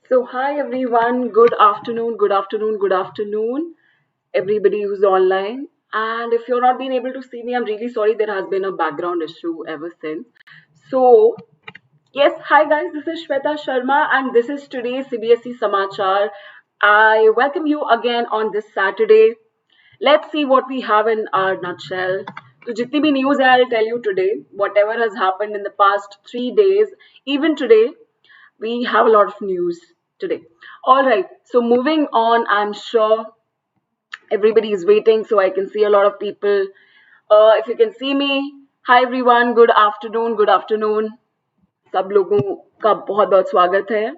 So, hi everyone, good afternoon, good afternoon, good afternoon, everybody who's online. And if you're not being able to see me, I'm really sorry. There has been a background issue ever since. So, yes, hi guys, this is Shweta Sharma, and this is today's CBSE Samachar. I welcome you again on this Saturday. Let's see what we have in our nutshell. So, jitni bhi news hai, I'll tell you today. Whatever has happened in the past 3 days, even today, we have a lot of news today. All right, so moving on, I'm sure everybody is waiting, so I can see a lot of people. If you can see me, hi everyone, good afternoon, good afternoon. सब लोगों का बहुत बहुत स्वागत है.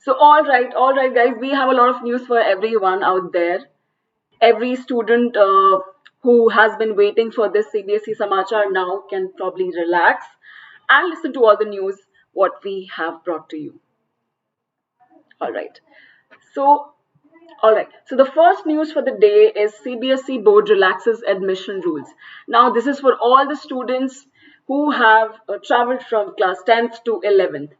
So all right, guys, we have a lot of news for everyone out there. Every student who has been waiting for this CBSE Samachar now can probably relax and listen to all the news what we have brought to you. All right. So, all right. So the first news for the day is CBSE board relaxes admission rules. Now, this is for all the students who have traveled from class 10th to 11th.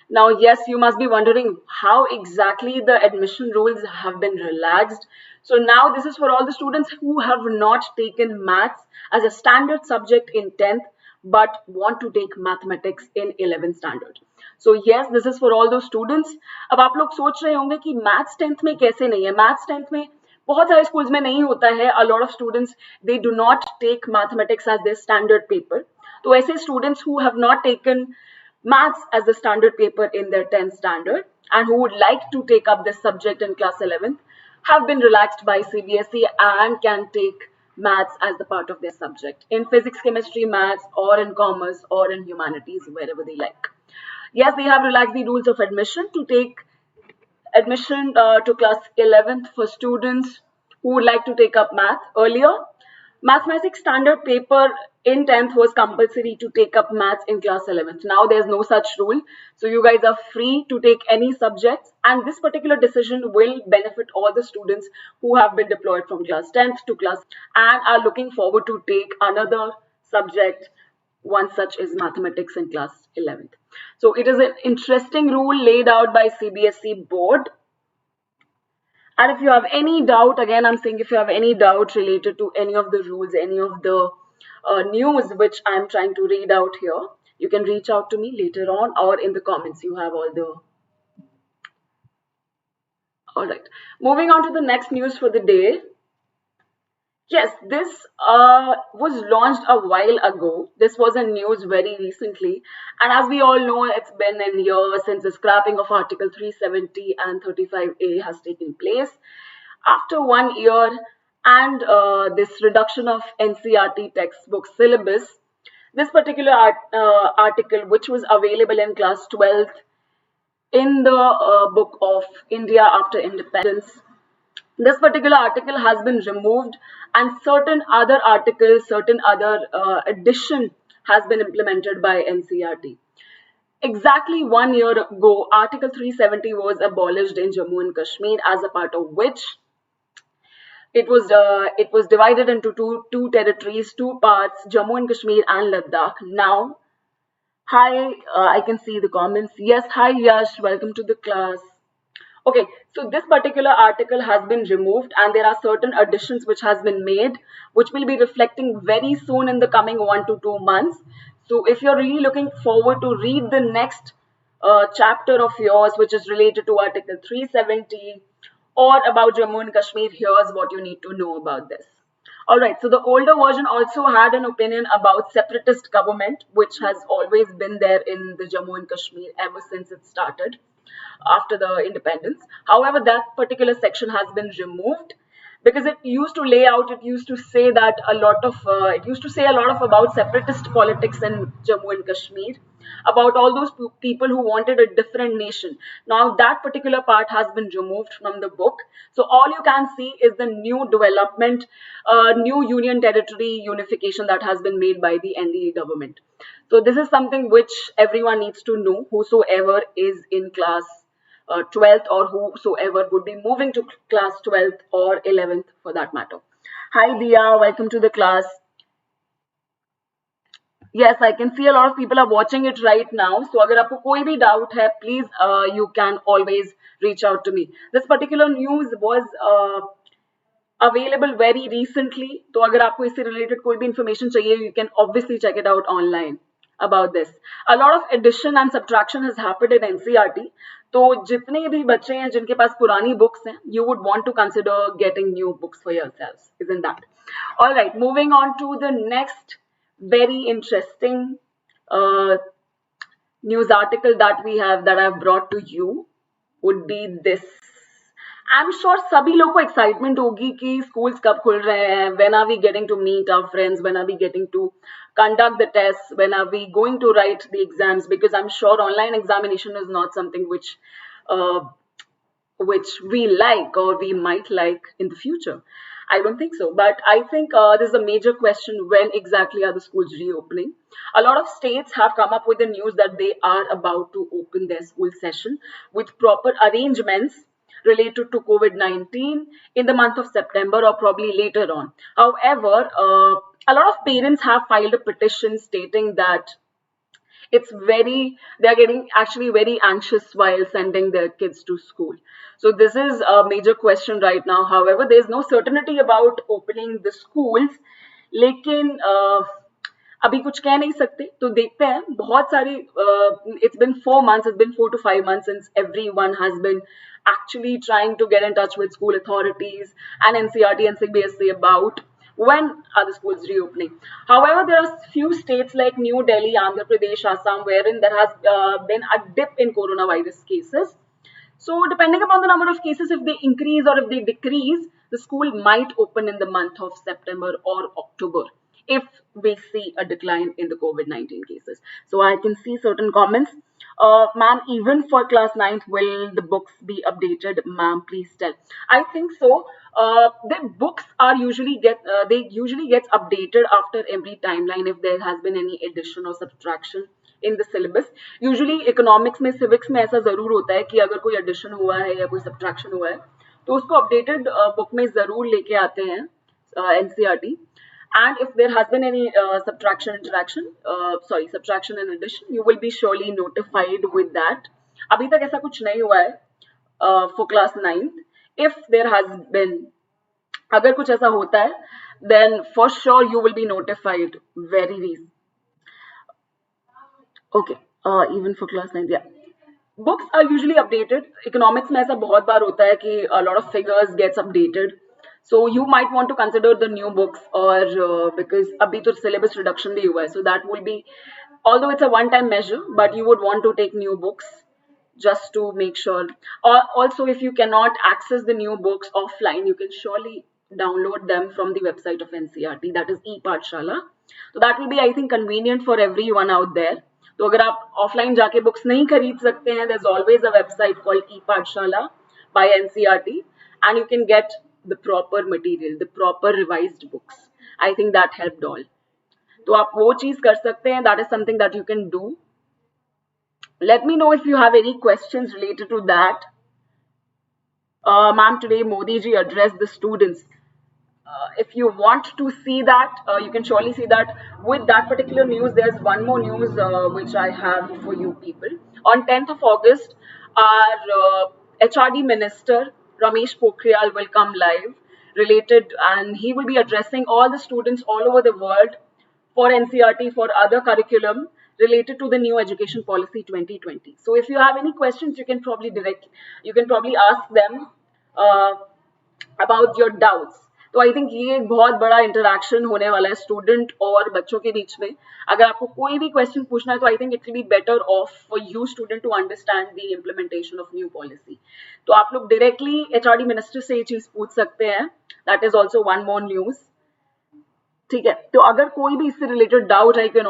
Now, yes, you must be wondering how exactly the admission rules have been relaxed. So now this is for all the students who have not taken maths as a standard subject in 10th but want to take mathematics in 11th standard. So yes, this is for all those students. अब आप लोग सोच रहे होंगे कि maths 10th में कैसे नहीं है. मैथ्स 10th में बहुत सारे स्कूल्स में नहीं होता है. A lot of students they do not take mathematics as their standard paper. तो ऐसे students who have not taken maths as the standard paper in their 10th standard and who would like to take up this subject in class 11th have been relaxed by CBSE and can take maths as the part of their subject in physics, chemistry, maths, or in commerce, or in humanities, wherever they like. Yes, they have relaxed the rules of admission to take admission to class 11th for students who would like to take up math. Earlier, mathematics standard paper in 10th was compulsory to take up maths in class 11th. Now there's no such rule. So you guys are free to take any subjects, and this particular decision will benefit all the students who have been deployed from class 10th to class and are looking forward to take another subject, one such is mathematics in class 11th. So it is an interesting rule laid out by CBSE board. And if you have any doubt, again, I'm saying if you have any doubt related to any of the rules, any of the news which I'm trying to read out here, you can reach out to me later on or in the comments. You have all the... All right. Moving on to the next news for the day. Yes, this was launched a while ago. This was in news very recently. And as we all know, it's been a year since the scrapping of Article 370 and 35A has taken place. After 1 year and this reduction of NCERT textbook syllabus, this particular article, which was available in class 12th in the book of India after independence, this particular article has been removed and certain other articles, certain other addition has been implemented by NCERT. Exactly 1 year ago, Article 370 was abolished in Jammu and Kashmir, as a part of which it was divided into two territories, two parts, Jammu and Kashmir and Ladakh. Now, hi, I can see the comments. Yes, hi Yash, welcome to the class. Okay, so this particular article has been removed and there are certain additions which has been made, which will be reflecting very soon in the coming 1 to 2 months. So if you're really looking forward to read the next chapter of yours, which is related to Article 370 or about Jammu and Kashmir, here's what you need to know about this. All right, so the older version also had an opinion about separatist government, which has always been there in the Jammu and Kashmir ever since it started after the independence. However, that particular section has been removed because it used to lay out, it used to say that a lot of about separatist politics in Jammu and Kashmir. about all those people who wanted a different nation. Now that particular part has been removed from the book. So all you can see is the new development, new union territory unification that has been made by the NDA government. So this is something which everyone needs to know, whosoever is in class 12th or whosoever would be moving to class 12th or 11th for that matter. Hi Dia, welcome to the class. Yes, I can see a lot of people are watching it right now. So अगर आपको कोई भी doubt है, please you can always reach out to me. This particular news was available very recently. तो अगर आपको इससे related कोई भी information चाहिए, you can obviously check it out online about this. A lot of addition and subtraction has happened in NCERT. तो जितने भी बच्चे हैं जिनके पास पुरानी books हैं, you would want to consider getting new books for yourselves, isn't that? All right, moving on to the next very interesting news article that we have that I've brought to you would be this. I'm sure सभी लोग को excitement होगी कि schools कब खुल रहे हैं, when are we getting to meet our friends, when are we getting to conduct the tests, when are we going to write the exams, because I'm sure online examination is not something which we like or we might like in the future. I don't think so, but I think this is a major question: when exactly are the schools reopening? A lot of states have come up with the news that they are about to open their school session with proper arrangements related to COVID-19 in the month of September or probably later on. However, a lot of parents have filed a petition stating that they're getting actually very anxious while sending their kids to school. So this is a major question right now. However, there's no certainty about opening the schools. लेकिन अभी कुछ कह नहीं सकते, तो देखते हैं. बहुत सारी it's been 4 months, it's been 4 to 5 months since everyone has been actually trying to get in touch with school authorities and NCERT and CBSE about when are the schools reopening. However, there are few states like New Delhi, Andhra Pradesh, Assam, wherein there has been a dip in coronavirus cases. So depending upon the number of cases, if they increase or if they decrease, the school might open in the month of September or October if we see a decline in the COVID-19 cases. So I can see certain comments. Ma'am, even for class 9th, will the books be updated? Ma'am, please tell. I think so. The books are usually gets updated after every timeline if there has been any addition or subtraction in the syllabus. Usually economics में, civics में ऐसा जरूर होता है कि अगर कोई addition हुआ है या कोई subtraction हुआ है तो उसको updated book में जरूर लेके आते हैं NCERT. And if there has been any subtraction and addition, you will be surely notified with that. अभी तक ऐसा कुछ नहीं हुआ है for class 9th. If there has been, अगर कुछ ऐसा होता है, then for sure you will be notified very easy. Okay, even for class 9th, yeah. Books are usually updated. Economics में ऐसा बहुत बार होता है कि a lot of figures gets updated. So you might want to consider the new books or because अभी तो syllabus reduction भी हुआ है, so that will be, although it's a one-time measure, but you would want to take new books just to make sure. Also, if you cannot access the new books offline, you can surely download them from the website of NCERT, that is ePathshala. So that will be, I think, convenient for everyone out there. तो अगर आप offline जाके books नहीं खरीद सकते हैं, there's always a website called ePathshala by NCERT, and you can get the proper material, the proper revised books. I think that helped all. तो आप वो चीज कर सकते हैं. That is something that you can do. Let me know if you have any questions related to that. Ma'am, today Modi ji addressed the students. If you want to see that, you can surely see that. With that particular news, there's one more news which I have for you people. On 10th of August, our HRD Minister Ramesh Pokhriyal will come live related, and he will be addressing all the students all over the world for NCERT, for other curriculum related to the new education policy 2020. So if you have any questions, you can probably ask them about your doubts. तो I think ये एक बहुत बड़ा interaction होने वाला है student और बच्चों के बीच में. अगर आपको कोई भी क्वेश्चन पूछना है तो I think it will be better off for you student to understand the implementation of new policy. तो आप लोग डायरेक्टली एचआरडी मिनिस्टर से ये चीज पूछ सकते हैं. That is also one more news. ठीक है, तो अगर कोई भी इससे रिलेटेड डाउट है, you can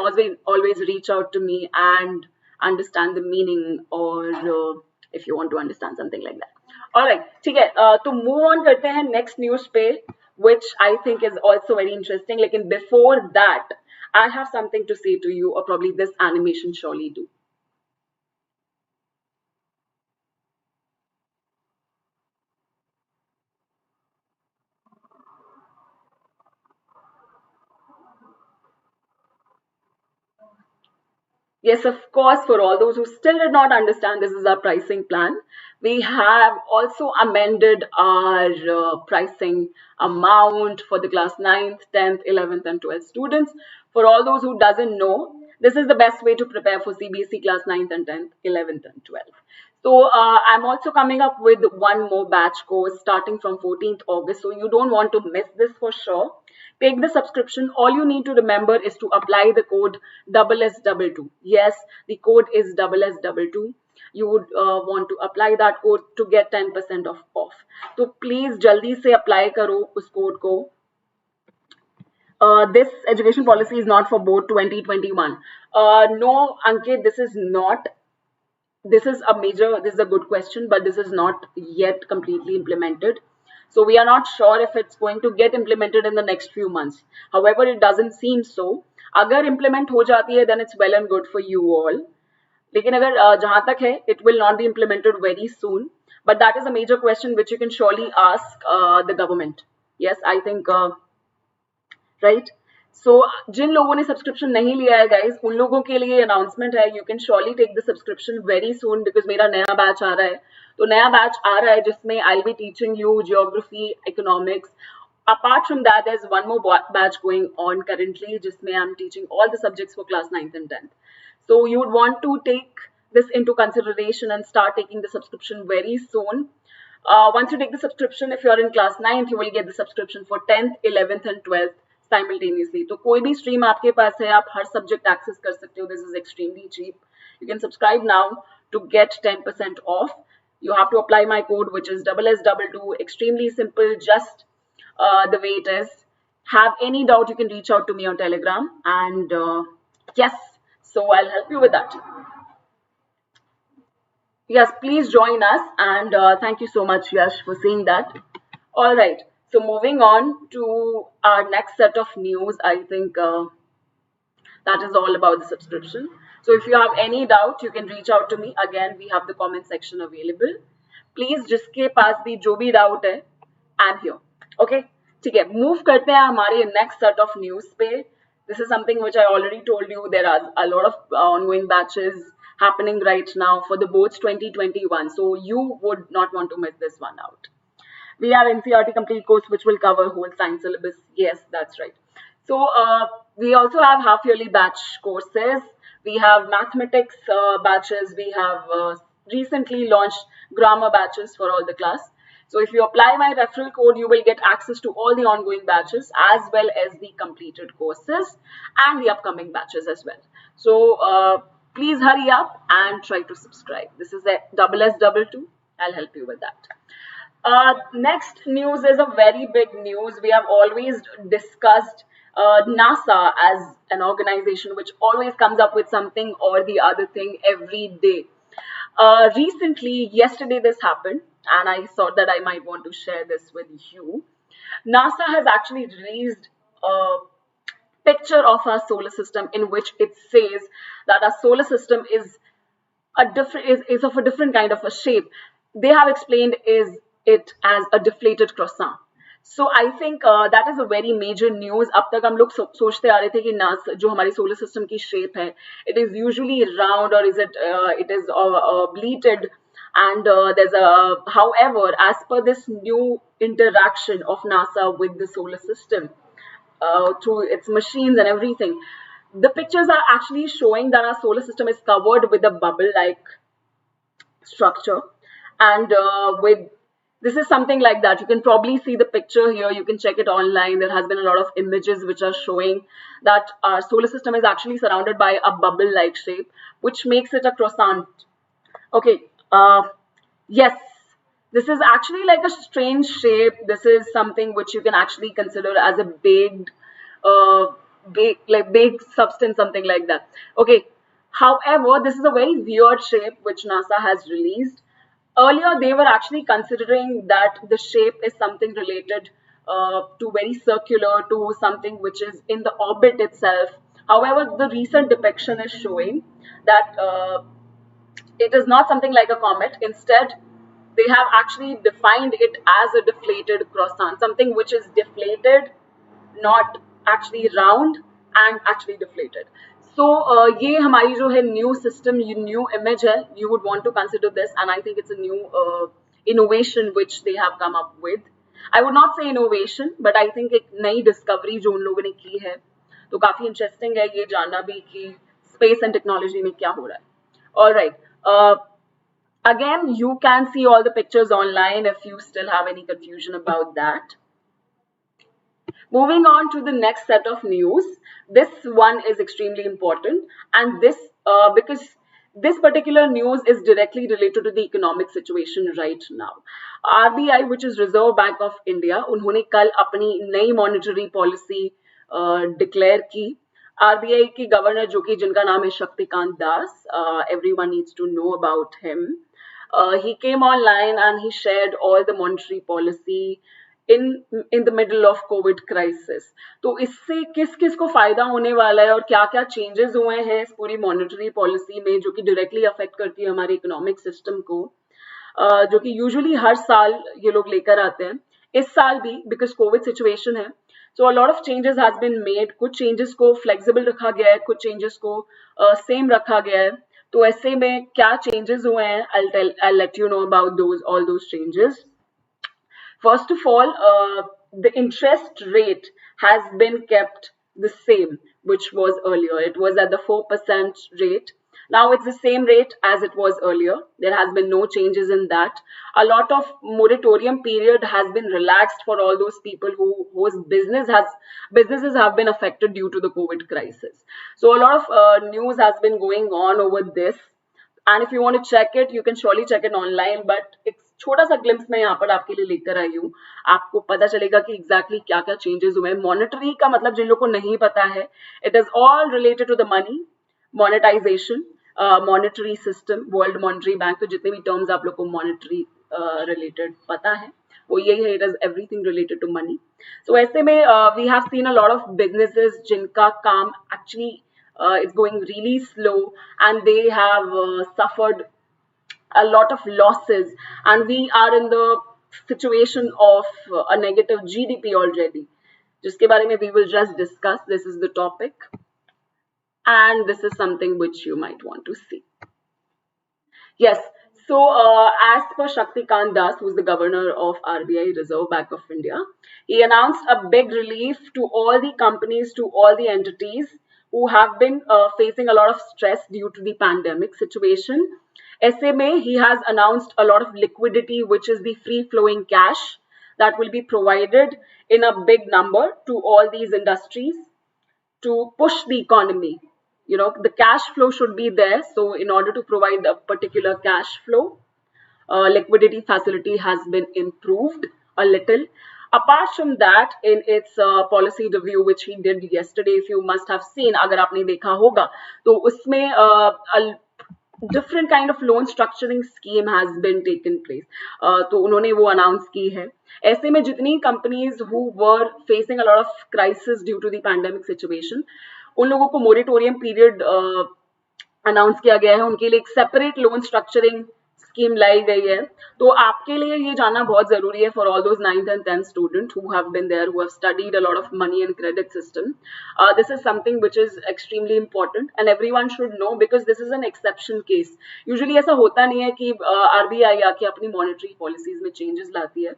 always reach out to me and understand the meaning, or if you want to understand something like that. All right, ठीक है. तो move on करते हैं next news पे, which I think is also very interesting. लेकिन before that, I have something to say to you, or probably this animation surely do. Yes, of course, for all those who still did not understand, this is our pricing plan. We have also amended our pricing amount for the class 9th, 10th, 11th, and 12th students. For all those who doesn't know, this is the best way to prepare for CBSE class 9th and 10th, 11th, and 12th. So I'm also coming up with one more batch course starting from 14th August. So you don't want to miss this for sure. Take the subscription. All you need to remember is to apply the code SSS22. Yes, the code is SSS22. You would want to apply that code to get 10% off. So please jaldi se apply karo us code ko. This education policy is not for board 2021. No, Ankit, this is not. This is a good question, but this is not yet completely implemented. So we are not sure if it's going to get implemented in the next few months. However, it doesn't seem so. Agar implement ho jati hai, then it's well and good for you all. Lekin agar jahan tak hai, it will not be implemented very soon. But that is a major question which you can surely ask the government. Yes, I think, right? So जिन लोगों ने subscription नहीं लिया है guys, उन लोगों के लिए announcement है. You can surely take the subscription very soon, because मेरा नया बैच आ रहा है. तो नया बैच आ रहा है जिसमें I will be teaching you geography, economics. Apart from that, there's one more batch going on currently, जिसमें I'm teaching all the subjects for class 9th and 10th. So you would want to take this into consideration and start taking the subscription very soon. Once you take the subscription, if you're in class 9th, you will get the subscription for 10th, 11th, and 12th simultaneously. तो कोई भी stream आपके पास है, आप हर subject access कर सकते हो. This is extremely cheap. You can subscribe now to get 10% off. You have to apply my code, which is SSS22. Extremely simple, just the way it is. Have any doubt, you can reach out to me on Telegram, and yes, so I'll help you with that. Yes, please join us, and thank you so much, Yash, for saying that. All right, so moving on to our next set of news. I think that is all about the subscription. So if you have any doubt, you can reach out to me. Again, we have the comment section available. Please, जिसके पास भी जो भी doubt है, I'm here. Okay, ठीक है. Move करते हैं हमारे next set of news पे. This is something which I already told you. There are a lot of ongoing batches happening right now for the boards 2021. So you would not want to miss this one out. We have NCERT complete course which will cover whole science syllabus. Yes, that's right. So we also have half yearly batch courses. We have mathematics batches. We have recently launched grammar batches for all the class. So if you apply my referral code, you will get access to all the ongoing batches as well as the completed courses and the upcoming batches as well. So please hurry up and try to subscribe. This is a SSS22. I'll help you with that. Next news is a very big news. We have always discussed NASA as an organization which always comes up with something or the other thing every day. Recently, yesterday this happened, and I thought that I might want to share this with you. NASA has actually released a picture of our solar system in which it says that our solar system is of a different kind of a shape. They have explained it as a deflated croissant. So I think that is a very major news. अब तक हम लोग सोचते आ रहे थे कि जो हमारी solar system की shape है, it is usually round, or it is obliterated, and however, as per this new interaction of NASA with the solar system through its machines and everything, the pictures are actually showing that our solar system is covered with a bubble-like structure, and this is something like that. You can probably see the picture here. You can check it online. There has been a lot of images which are showing that our solar system is actually surrounded by a bubble-like shape, which makes it a croissant. Okay. Yes, this is actually like a strange shape. This is something which you can actually consider as a baked substance, something like that. Okay. However, this is a very weird shape which NASA has released. Earlier, they were actually considering that the shape is something related to very circular, to something which is in the orbit itself. However, the recent depiction is showing that it is not something like a comet. Instead, they have actually defined it as a deflated croissant, something which is deflated, not actually round and actually deflated. So ये हमारी जो है new system, new image है, you would want to consider this, and I think it's a new innovation which they have come up with. I would not say innovation, but I think एक नई discovery जो उन लोगों ने की है, तो काफी interesting है ये जानना भी कि space and technology में क्या हो रहा है. All right. Again, you can see all the pictures online if you still have any confusion about that. Moving on to the next set of news. This one is extremely important, and this because this particular news is directly related to the economic situation right now. RBI, which is Reserve Bank of India, उन्होंने कल अपनी नई monetary policy declare की. RBI की governor जो कि जिनका नाम है Shaktikanta Das, everyone needs to know about him. He came online and he shared all the monetary policy in the middle of COVID crisis. तो इससे किस किस को फायदा होने वाला है और क्या क्या चेंजेस हुए हैं इस पूरी मॉनेटरी पॉलिसी में जो कि डायरेक्टली अफेक्ट करती है हमारे इकोनॉमिक सिस्टम को, जो कि यूजुअली हर साल ये लोग लेकर आते हैं. इस साल भी बिकॉज कोविड सिचुएशन है, so a lot of changes has been made. कुछ चेंजेस को फ्लेक्सिबल रखा गया है, कुछ चेंजेस को सेम रखा गया है. तो ऐसे में क्या चेंजेस हुए हैं, I'll let you know about all those changes. First of all, the interest rate has been kept the same, which was earlier. It was at the 4% rate. Now it's the same rate as it was earlier. There has been no changes in that. A lot of moratorium period has been relaxed for all those people whose businesses have been affected due to the COVID crisis. So a lot of news has been going on over this. And if you want to check it, you can surely check it online. But it's छोटा सा glimpse मैं यहाँ पर आपके लिए लेकर आई हूँ. आपको पता चलेगा कि एग्जैक्टली क्या क्या चेंजेस हुए हैं. मॉनेटरी का मतलब जिन लोगों को नहीं पता है, it is all related to the money, monetisation, monetary system, world monetary bank. तो जितने भी टर्म्स आप लोग को मॉनेटरी रिलेटेड पता है वो यही है. It is everything related to money. So ऐसे में we have seen a lot of businesses जिनका काम actually is going really slow, and they have suffered a lot of losses, and we are in the situation of a negative GDP already, जिसके बारे में we will just discuss. This is the topic, and this is something which you might want to see. Yes, so as per Shaktikant Das, who is the governor of RBI, Reserve Bank of India, he announced a big relief to all the companies, to all the entities who have been facing a lot of stress due to the pandemic situation. SMA, he has announced a lot of liquidity, which is the free flowing cash that will be provided in a big number to all these industries to push the economy. You know, the cash flow should be there. So in order to provide a particular cash flow, liquidity facility has been improved a little. Apart from that, in its policy review which he did yesterday, if you must have seen, अगर आपने देखा होगा, तो उसमें a different kind of loan structuring scheme has been taken place. तो उन्होंने वो announce की है. ऐसे में जितनी companies who were facing a lot of crisis due to the pandemic situation, उन लोगों को moratorium period announce किया गया है. उनके लिए एक separate loan structuring स्कीम लाई गई है. तो आपके लिए ये जानना बहुत जरूरी है for all those 9th and 10th students who have been there, who have studied a lot of money and credit system. This is something which is extremely important and everyone should know because this is an exception case. Usually ऐसा होता नहीं है कि RBI आके अपनी monetary policies में changes लाती है.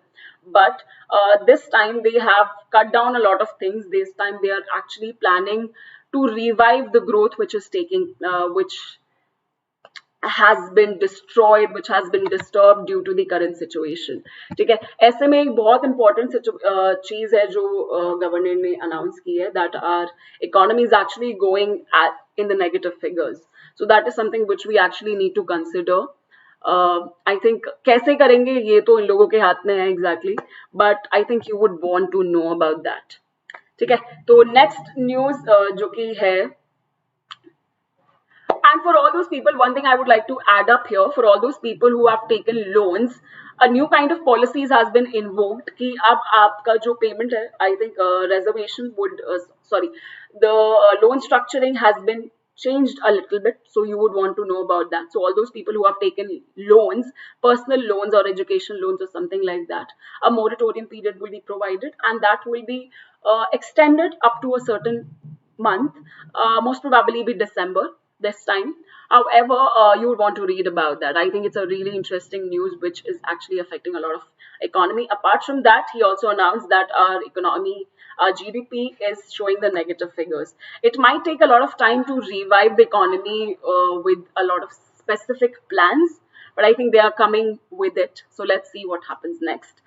But this time they have cut down a lot of things. This time they are actually planning to revive the growth which is taking, which has been destroyed, which has been disturbed due to the current situation. ठीक है. ऐसे में एक बहुत important चीज है जो governor ने अनाउंस की है, that our economy is actually going in the negative figures. So that is something which we actually need to consider. I think कैसे करेंगे ये तो इन लोगों के हाथ में है exactly, but I think you would want to know about that. ठीक है. तो next news जो कि है, And for all those people, one thing I would like to add up here, for all those people who have taken loans, a new kind of policies has been invoked कि अब आपका जो payment है, I think reservation would, sorry, the loan structuring has been changed a little bit, so you would want to know about that. So all those people who have taken loans, personal loans or education loans or something like that, a moratorium period will be provided, and that will be extended up to a certain month, most probably be December this time. However, you would want to read about that. I think it's a really interesting news which is actually affecting a lot of economy. Apart from that, he also announced that our economy, our GDP is showing the negative figures. It might take a lot of time to revive the economy with a lot of specific plans, but I think they are coming with it. So let's see what happens next.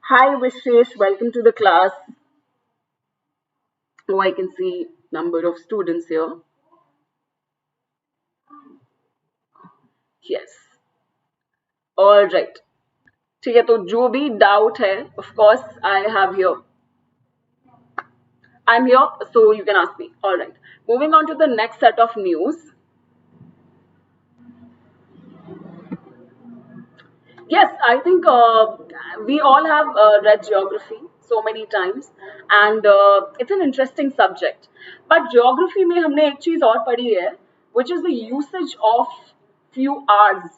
Hi Vishesh, welcome to the class. Oh, I can see number of students here. Yes. All right. ठीक है, तो जो भी doubt है, of course I have here. I'm here, so you can ask me. All right. Moving on to the next set of news. Yes, I think we all have read geography so many times, and it's an interesting subject. But geography में हमने एक चीज और पढ़ी है, which is the usage of few R's.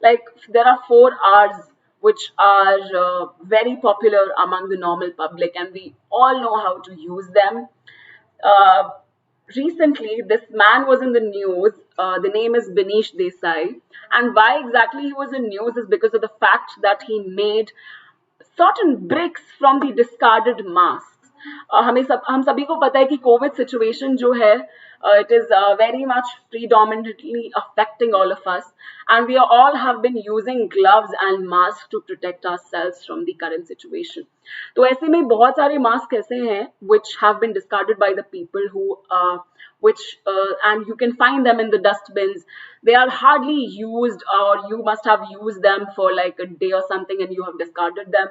Like there are 4 R's which are very popular among the normal public, and we all know how to use them. Uh, Recently, this man was in the news. The name is Binish Desai. And why exactly he was in news is because of the fact that he made certain bricks from the discarded masks. हम सभी को पता है कि Covid situation जो है, it is very much predominantly affecting all of us, and we all have been using gloves and masks to protect ourselves from the current situation. तो ऐसे में बहुत सारे मास्क ऐसे हैं which have been discarded by the people who and you can find them in the dustbins. They are hardly used, or you must have used them for like a day or something and you have discarded them,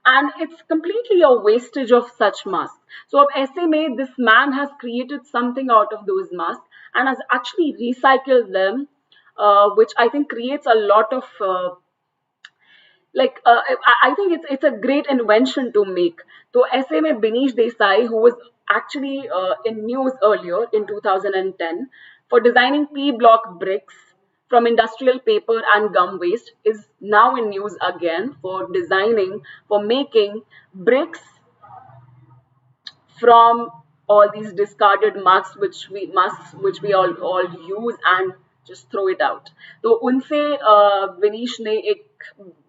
and it's completely a wastage of such masks. So अब ऐसे में this man has created something out of those masks and has actually recycled them, which I think creates a lot of I think it's a great invention to make. So ऐसे में Binish Desai, who was actually in news earlier in 2010 for designing P-block bricks from industrial paper and gum waste, is now in news again for making bricks from all these discarded masks which we all use and just throw it out. तो उनसे विनीश ने एक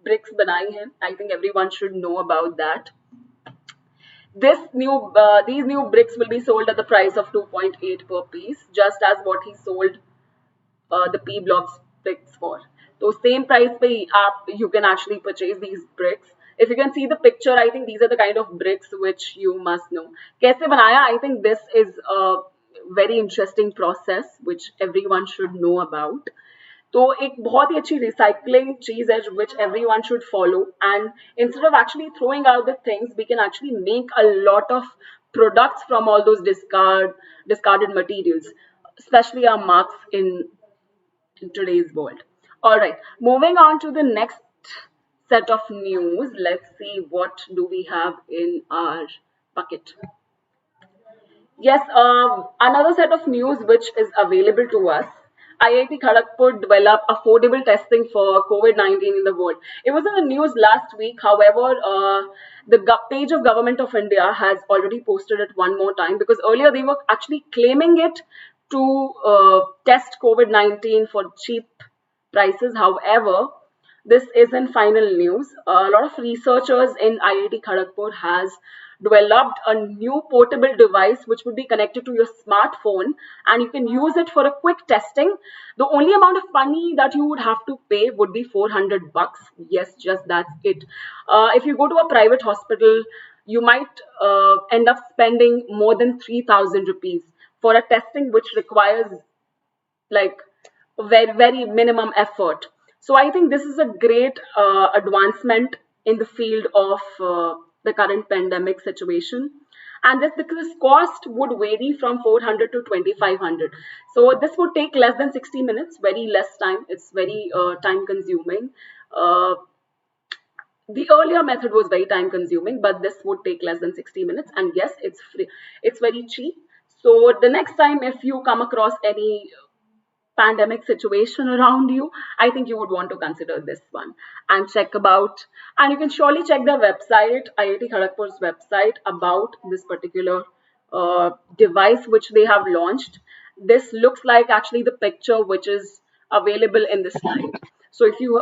bricks बनाई हैं. I think everyone should know about that. These new bricks will be sold at the price of 2.8 per piece, just as what he sold the P blocks bricks for. So same price पे you can actually purchase these bricks. If you can see the picture, I think these are the kind of bricks which you must know. कैसे बनाया? I think this is a very interesting process which everyone should know about. तो एक बहुत ही अच्छी recycling चीज है which everyone should follow, and instead of actually throwing out the things, we can actually make a lot of products from all those discarded materials, especially our marks in today's world. All right, moving on to the next set of news. Let's see what do we have in our bucket. Yes, another set of news which is available to us. IIT Kharagpur developed affordable testing for COVID-19 in the world. It was in the news last week. However, the page of Government of India has already posted it one more time, because earlier they were actually claiming it to test COVID-19 for cheap prices. However, this isn't final news. A lot of researchers in IIT Kharagpur has developed a new portable device which would be connected to your smartphone, and you can use it for a quick testing. The only amount of money that you would have to pay would be 400 bucks. Yes, just that's it. If you go to a private hospital, you might end up spending more than 3,000 rupees for a testing which requires like very, very minimum effort. So I think this is a great advancement in the field of the current pandemic situation. and this cost would vary from 400 to 2500. So this would take less than 60 minutes, very less time. It's very time consuming. The earlier method was very time consuming, but this would take less than 60 minutes, and yes, it's free, it's very cheap. So the next time if you come across any pandemic situation around you, I think you would want to consider this one and check about, and you can surely check their website, IIT Kharagpur's website, about this particular device which they have launched. This looks like actually the picture which is available in the slide. So if you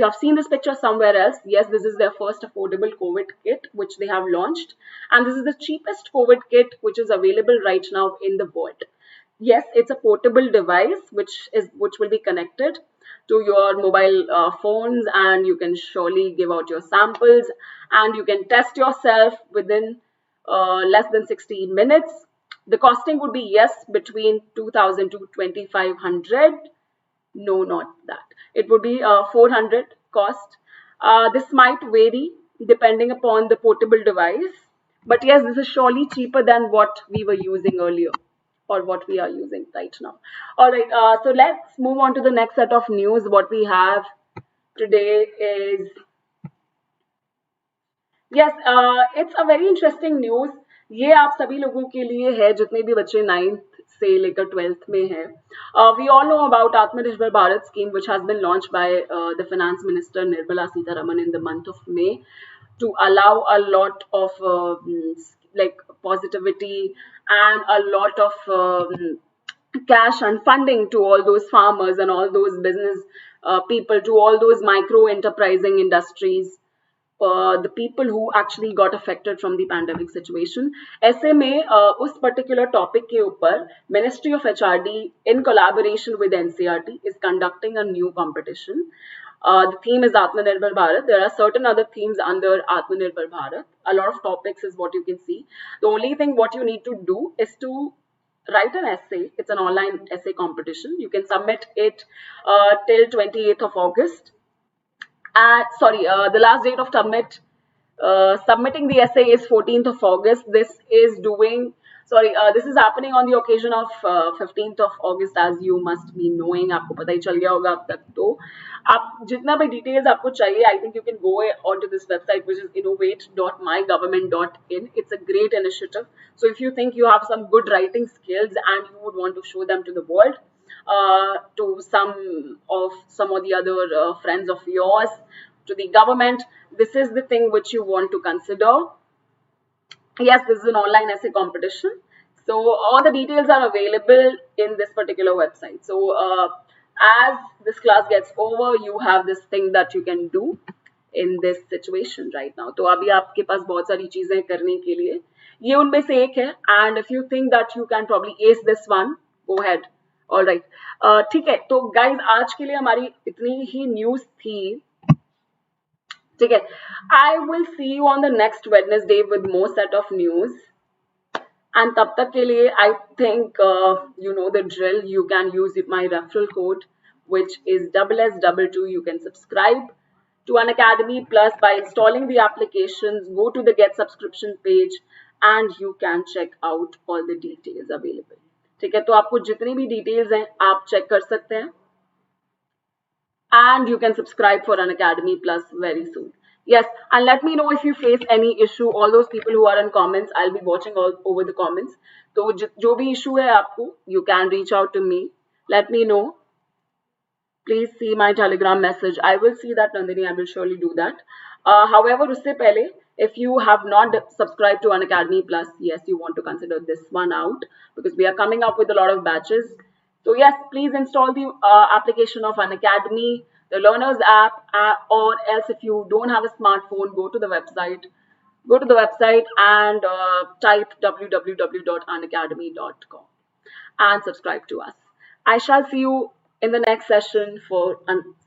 have seen this picture somewhere else, yes, this is their first affordable COVID kit which they have launched, and this is the cheapest COVID kit which is available right now in the world. Yes, it's a portable device which will be connected to your mobile phones, and you can surely give out your samples, and you can test yourself within less than 60 minutes. The costing would be, yes, between 2000 to 2500. No, not that. It would be 400 cost. This might vary depending upon the portable device, but yes, this is surely cheaper than what we were using earlier, or what we are using right now. All right, so let's move on to the next set of news. What we have today is, yes, it's a very interesting news. ये आप सभी लोगों के लिए है जितने भी बच्चे 9th से लेकर 12th में हैं. We all know about Atmanirbhar Bharat scheme, which has been launched by the Finance Minister Nirmala Sitharaman in the month of May, to allow a lot of like positivity and a lot of cash and funding to all those farmers and all those business people, to all those micro enterprising industries, the people who actually got affected from the pandemic situation. ऐसे में उस particular topic के ऊपर Ministry of HRD in collaboration with NCERT is conducting a new competition. The theme is Atmanirbhar Bharat. There are certain other themes under Atmanirbhar Bharat. A lot of topics is what you can see. The only thing what you need to do is to write an essay. It's an online essay competition. You can submit it till 28th of August. The last date of submitting the essay is 14th of August. This is happening on the occasion of 15th of August, as you must be knowing. आपको पता ही चल गया होगा अब तक. तो आप जितना भी details आपको चाहिए, I think you can go onto this website, which is innovate.mygovernment.in. It's a great initiative. So if you think you have some good writing skills and you would want to show them to the world, to some or the other friends of yours, to the government, this is the thing which you want to consider. Yes, this is an online essay competition. So all the details are available in this particular website. So as this class gets over, you have this thing that you can do in this situation right now. तो अभी आपके पास बहुत सारी चीजें करने के लिए, ये उनमें से एक है. And if you think that you can probably ace this one, go ahead. All right. ठीक है. तो guys, आज के लिए हमारी इतनी ही न्यूज थी. ठीक है. I will see you on the next Wednesday with more set of news. And तब तक के लिए, I think you know the drill. You can use my referral code, which is SS22. You can subscribe to Unacademy Plus by installing the applications. Go to the Get Subscription page, and you can check out all the details available. ठीक है. तो आपको जितनी भी details हैं आप check कर सकते हैं. And you can subscribe for Unacademy Plus very soon. Yes, and let me know if you face any issue. All those people who are in comments, I'll be watching all over the comments. So, जो भी issue है आपको, you can reach out to me. Let me know. Please see my Telegram message. I will see that, Nandini. I will surely do that. However, उससे पहले, if you have not subscribed to Unacademy Plus, yes, you want to consider this one out, because we are coming up with a lot of batches. So yes, please install the application of Unacademy, the Learners app, or else if you don't have a smartphone, go to the website. Go to the website and type www.unacademy.com and subscribe to us. I shall see you in the next session for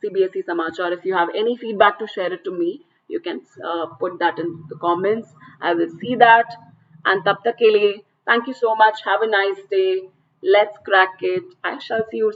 CBSE Samachar. If you have any feedback to share it to me, you can put that in the comments. I will see that. And tab tak ke liye, thank you so much. Have a nice day. Let's crack it. I shall see you